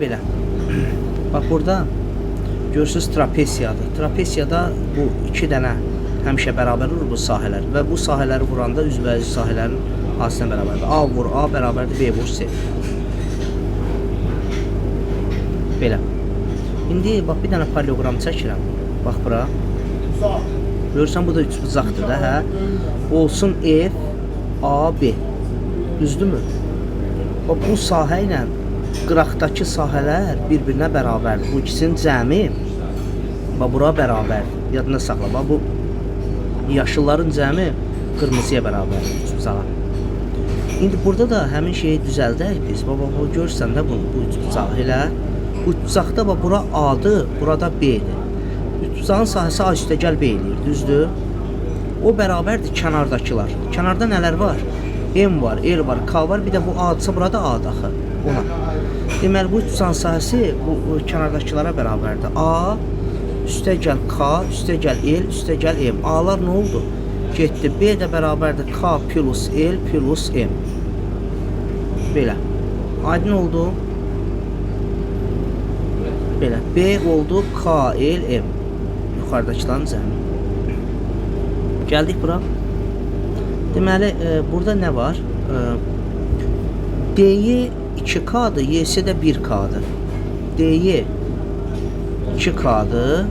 Belə. Bax burada görürsüz trapesiyadır. Trapesiyada bu iki dənə həmişə bərabər olur bu sahələr və bu sahələri vuranda üzbəüz sahələrin hasilinə bərabərdir. A vur A bərabərdir B vur C. Belə. İndi bax bir dənə parallelogram çəkirəm. Bax bura. Görürsən bu da üçbucaqdır da, hə? Olsun F A B. Düzdürmü? Bax bu sahə ilə qıraqdakı sahələr bir-birinə bərabərdir. Bu ikisinin cəmi bax bura bərabərdir. Yadında saxla. Bax bu yaşılların cəmi qırmızıya bərabərdir. Üçbucağa. İndi burada da həmin şeyi düzəldək biz. Bax bu görürsən də bu üçbucağı elə. Bu üçbucaqda bax bura A-dır, burada B-dir. Üçbucağın sahəsi A üstəgəl B eləyir, düzdür? O bərabərdir kənardakılar. Kənarda nələr var? M var, L var, K var, bir də bu A-dırsa burada A-dır axı. Ona. Deməli bu üçbucağın sahəsi bu kənardakılara bərabərdir. A üstəgəl K, üstəgəl L, üstəgəl M. A-lar nə oldu? Getdi. B də bərabərdir K plus L plus M. Belə. Aydın oldu. Belə. B oldu K, L, M. Yuxarıdakıların cəmi. Gəldik bura. Deməli, burada nə var? D'yi 2K'dır, Y'si də 1K'dır. D'yi 2K'dır,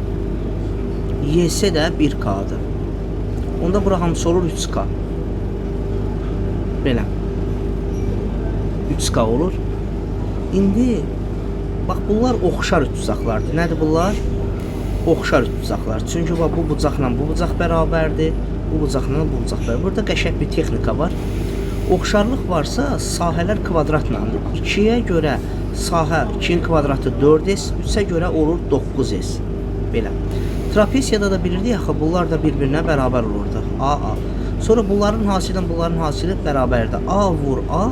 Y'si də 1K'dır. Onda bura hamısı olur 3K. Belə. 3K olur. İndi, bax bunlar oxşar üçbucaqlardır. Nədir bunlar? Oxşar üçbucaqlar. Çünki bax bu bucaqla bu bucaq bərabərdir. Bu bucaqla bu bucaq bərabərdir. Burada qəşəng bir texnika var. Oxşarlıq varsa sahələr kvadratlandır. 2-yə görə sahə 2-nin kvadratı 4S, 3-ə görə olur 9S. Belə. Trapesiyada da bilirdik axı bunlar da bir-birinə bərabər olurdu. A. Sonra bunların hasili bərabərdir. A vur A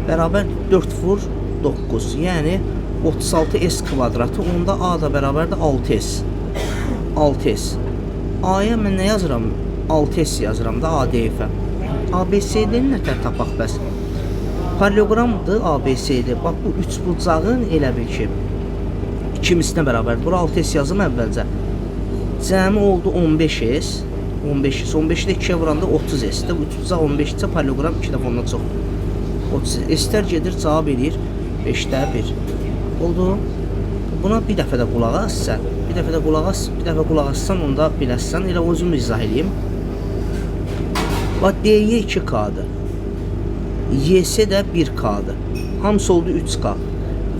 bərabər 4 vur 9. Yəni 36S kvadratı, onda A da bərabərdir 6S. 6S. A-ya mən nə yazıram? 6S yazıram da ADF-ə. ABC'nin nətər tapaq bəs? Paralelogramdır ABC'dir. Bax bu üçbucağın elə bil ki ikimisinə bərabərdir. Bura 6S yazım əvvəlcə. Cəmi oldu 15S. 15'i də 2-yə vuranda 30S-dir. Bu üçbucaq 15-də paralelogram 2 dəfə ondan çox. 30 S-lər gedir, cavab eləyir 5-də 1. Oldu. Buna bir dəfə də qulaq as sən. Bir dəfə qulaq assan, onda biləsən. Elə özüm izah edeyim. Bax D'ye 2K'dır. Y'si də 1K'dır. Hamısı oldu 3K.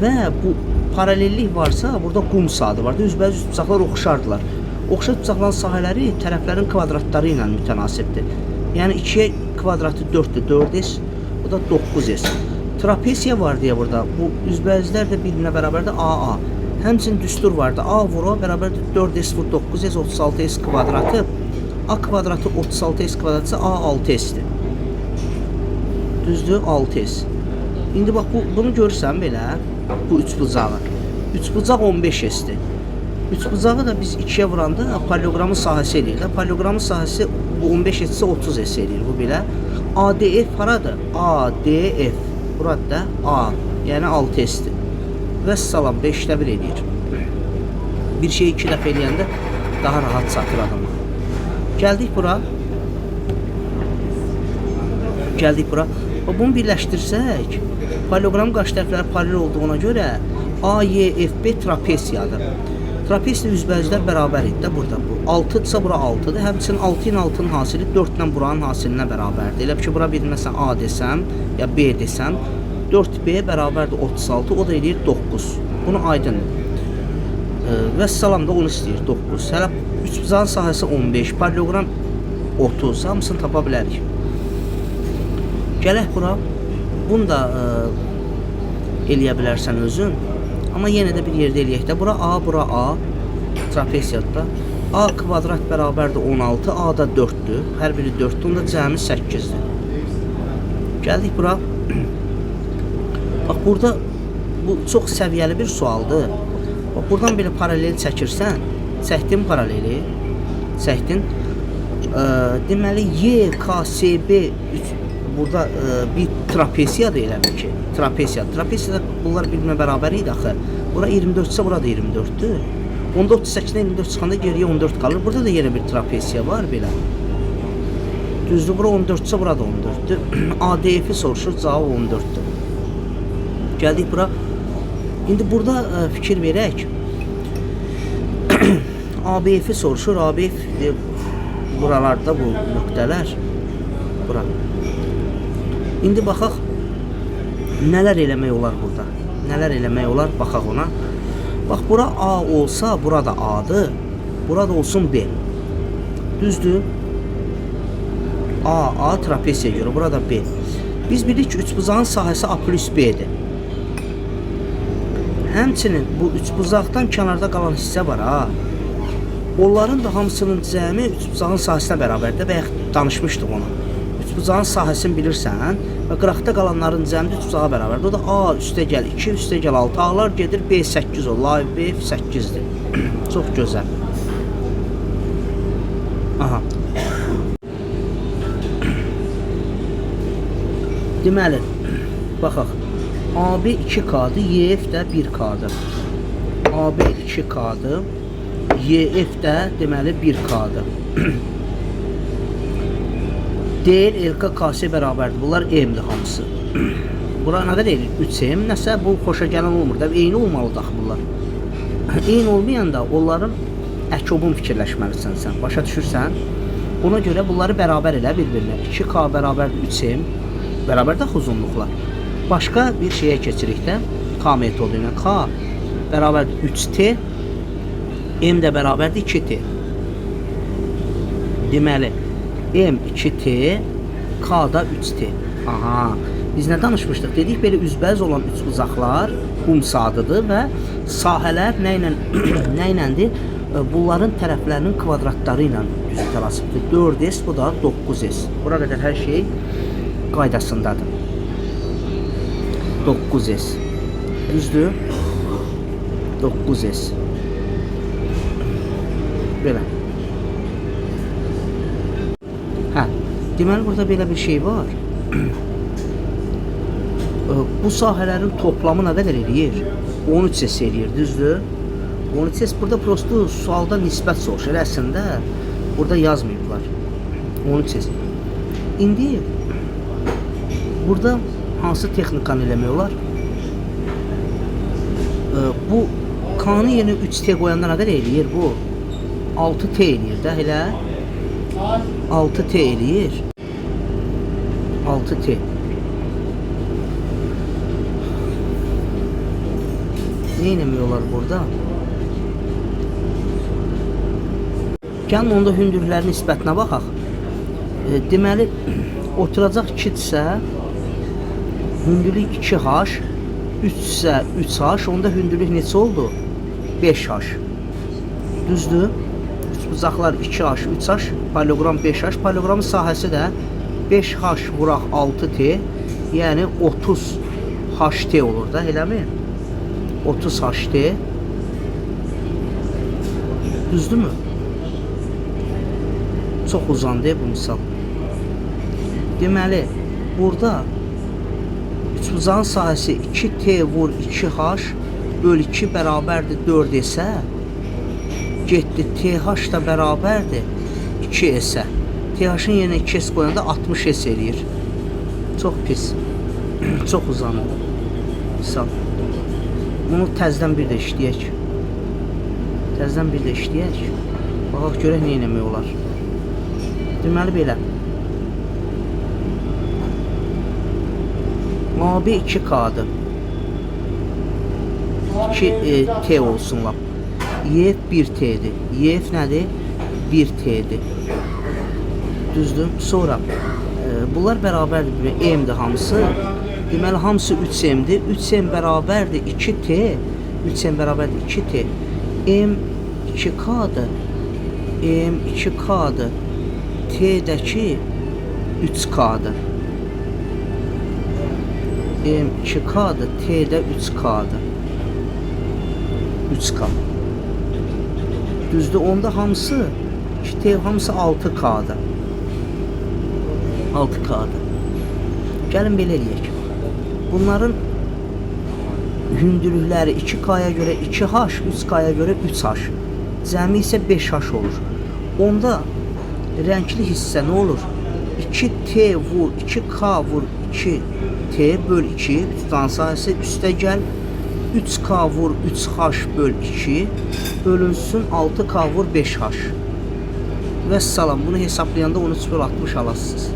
Və bu paralellik varsa burada qum saatı var. Üzbəüz üçbucaqlar oxşardılar. Oxşar üçbucaqların sahələri tərəflərin kvadratları ilə mütənasibdir. Yəni 2'ye kvadratı 4'dür, 4S. Bu da 9S. Trapesiya var deyə burada. Bu üzbəüzlər də bir-birinə bərabərdir AA. Həmçinin düstur vardı. A vur A bərabərdir 4S vur 9S 36S kvadratı. A kvadratı 36S kvadratı A 6S'dir. Düzdür 6S. İndi bax bunu görürsən belə bu üçbucağı. Üçbucaq 15S'dir. Üçbucağı da biz 2'yə vuranda paralelogramın sahəsi eləyir də. Paralelogramın sahəsi bu 15S 30S eləyir bu belə. ADF haradır? ADF. Burada A, yəni 6S'dir. Və salam 5'də 1 eləyir. Bir şeyi 2 dəfə eləyəndə daha rahat çatır adama. Gəldik bura. Bunu birləşdirsək, paralelogram qaç tərəfləri paralel olduğuna görə AYFB trapesiyadır. Trapesiya üzbəyüzlər bərabərdir də burada bu. 6-dırsa bura 6-dır. Həmçinin 6 ilə 6-nın hasili 4 ilə buranın hasilinə bərabərdir. Elə ki bura bir məsələn A desəm, ya B desəm, 4B bərabərdir 36, o da eləyir 9. Bunu aydındır. Və salam da onu istəyir 9. Hələ üçbucağın sahəsi 15, paralelogram 30, hamısını tapa bilərik. Gələk bura. Bunu da eləyə bilərsən özün. Amma yenə də bir yerdə eləyək də. Bura A, bura A. Trapesiyada. A kvadrat bərabərdir 16, A da 4'dür. Hər biri 4'dür, onda cəmi 8'dir. Gəldik bura. Bax burada bu çox səviyyəli bir sualdır. Bax buradan belə paralel çəkirsən, çəkdin paraleli, çəkdin. Deməli YKSB burada bir trapesiya da eləmir ki. Trapesiya bunlar birbirine bərabər idi axı. Bura 24 ise burada 24'tür. Onda 38'den 24 çıxanda geriye 14 kalır. Burada da yeni bir trapesiya var belə. Düzdür, bura 14 ise burada 14'tür. ADF-i soruşur, cavab 14'tür. Gəldik bura. İndi burada fikir verək. ABF-i soruşur. ABF buralarda bu nöqtələr. Bura. İndi baxaq nələr eləmək olar burada. Nələr eləmək olar, baxaq ona. Bax, bura A olsa, burada A'dır. Burada olsun B. Düzdür? A trapesiya görə, burada B. Biz bilirik ki, üçbucağın sahəsi A plus B'dir. Həmçinin bu üçbucaqdan kənarda qalan hissə var ha. Onların da hamısının cəmi üçbucağın sahəsinə bərabərdir və danışmışdıq onu. Üçbucağın sahəsini bilirsən və qıraqda qalanların cəmi üçbucağa bərabərdir. O da A üstə gəl 2, üstə gəl 6. A'lar gedir B 8 olur. Live B 8'dir. Çox gözəl. Aha. Deməli, baxaq. AB 2K'dır, YF də 1K'dır. AB 2K'dır, YF də deməli 1K'dır. Deyil, LK KS bərabərdir. Bunlar M-dir hamısı. Bura nə qədər eləyir? 3M. Nəsə bu xoşa gələn olmur da. Eyni olmalıdır axı bunlar. Eyni olmayanda onların əkobun fikirləşməlisən sən. Başa düşürsən? Ona görə bunları bərabər elə bir-birinə. 2K bərabərdir 3M. Bərabər də uzunluqlar. Başqa bir şeyə keçirik də. K metodu ilə. K bərabərdir 3T. M də bərabərdir 2T. Deməli, M 2T, K da 3T. Aha. Biz nə danışmışdıq? Dedik belə üzbəüz olan üçbucaqlar humsadıdır və sahələr nə iləndir? Bunların tərəflərinin kvadratları ilə düzü tənasibdir. 4S, bu da 9S. Bura qədər hər şey qaydasındadır. 9S. Düzdür? 9S. Belə. Hə, deməli burada belə bir şey var. Bu sahələrin toplamı nə qədər eləyir? 13S eləyir, düzdür? 13S burada prosto sualda nisbət soruşur. Əslində burada yazmayıblar. 13S. İndi burada hansı texnikanı eləmək olar? Bu K-nı yeni 3T qoyanda nə qədər eləyir bu? 6T eləyir də elə. 6T eləyir. 6T. Ne eləmək olar burada? Gəlin onda hündürlüklərin nisbətinə baxaq. Deməli, oturacaq 2-dirsə, hündürlük 2H, 3-sə 3H, onda hündürlük neçə oldu? 5H. Düzdür? Üçbucaqlar 2H, 3H, parallelogram 5H, parallelogramın sahəsi də 5H vuraq 6T, yəni 30HT olur da, eləmi? 30HT. Düzdürmü? Çox uzandı bu misal. Deməli, burada üçbucağın sahəsi 2T vur 2H böl 2 bərabərdir 4 isə, getdi TH da bərabərdir 2 isə. TH-ın yerinə 2S qoyanda 60S eləyir. Çox pis. Çox uzandı. Misal. Bunu təzdən bir də işləyək. Təzdən bir də işləyək. Baxaq görək nə eləmək olar. Deməli belə. AB 2K'dır. 2T olsun lap. YF 1T'dir. YF nədir? 1T'dir. Düzdür? Sonra bunlar bərabərdir. M-dir hamısı. Deməli hamısı 3M-dir. 3M bərabərdir 2T. 3M bərabərdir 2T. M 2K'dır. M 2K'dır. T'dəki 3K'dır. M 2K'dır. T'də 3K'dır. 3K. Düzdür? Onda hamısı 2T hamısı 6K'dır. 6K'dır. Gəlin belə eləyək. Bunların hündürlükləri 2K-ya görə 2H, 3K-ya görə 3H. Cəmi isə 5H olur. Onda rəngli hissə nə olur? 2T vur 2K vur 2T böl 2 tutan sayısı üstə gəl 3K vur 3H böl 2 bölünsün 6K vur 5H. Vəssalam, bunu hesablayanda 13 böl 60 alasınız.